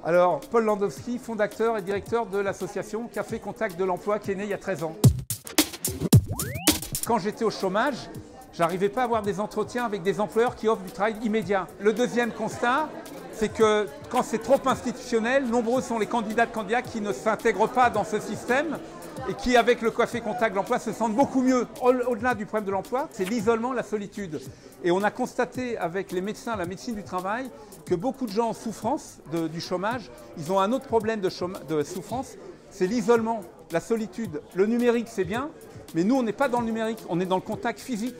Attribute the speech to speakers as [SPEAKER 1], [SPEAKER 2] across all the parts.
[SPEAKER 1] Alors, Paul Landowski, fondateur et directeur de l'association Café Contact de l'Emploi qui est née il y a 13 ans. Quand j'étais au chômage, j'arrivais pas à avoir des entretiens avec des employeurs qui offrent du travail immédiat. Le deuxième constat, c'est que quand c'est trop institutionnel, nombreux sont les candidats qui ne s'intègrent pas dans ce système et qui, avec le Café Contact de l'Emploi, se sentent beaucoup mieux. Au-delà du problème de l'emploi, c'est l'isolement, la solitude. Et on a constaté avec les médecins, la médecine du travail, que beaucoup de gens en souffrance du chômage, ils ont un autre problème de souffrance, c'est l'isolement, la solitude. Le numérique, c'est bien, mais nous, on n'est pas dans le numérique, on est dans le contact physique.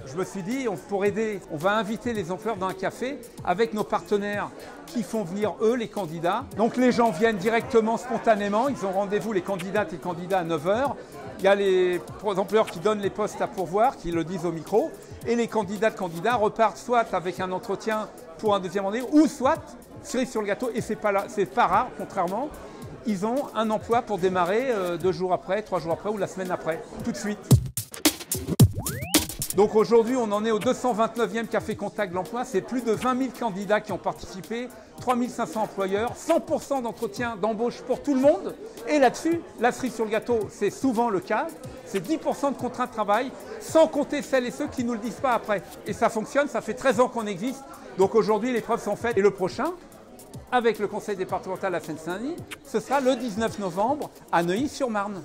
[SPEAKER 1] Je me suis dit, pour aider, on va inviter les employeurs dans un café avec nos partenaires qui font venir eux, les candidats. Donc les gens viennent directement, spontanément, ils ont rendez-vous, les candidates et candidats à 9 h. Il y a les employeurs qui donnent les postes à pourvoir, qui le disent au micro, et les candidats repartent soit avec un entretien pour un deuxième rendez-vous, ou soit, cerise sur le gâteau, et c'est pas rare, contrairement, ils ont un emploi pour démarrer 2 jours après, 3 jours après ou la semaine après, tout de suite. Donc aujourd'hui, on en est au 229e Café Contact de l'Emploi. C'est plus de 20 000 candidats qui ont participé, 3 500 employeurs, 100% d'entretien d'embauche pour tout le monde. Et là-dessus, la cerise sur le gâteau, c'est souvent le cas. C'est 10% de contrats de travail, sans compter celles et ceux qui ne nous le disent pas après. Et ça fonctionne, ça fait 13 ans qu'on existe. Donc aujourd'hui, les preuves sont faites. Et le prochain, avec le conseil départemental à Seine-Saint-Denis, ce sera le 19 novembre à Neuilly-sur-Marne.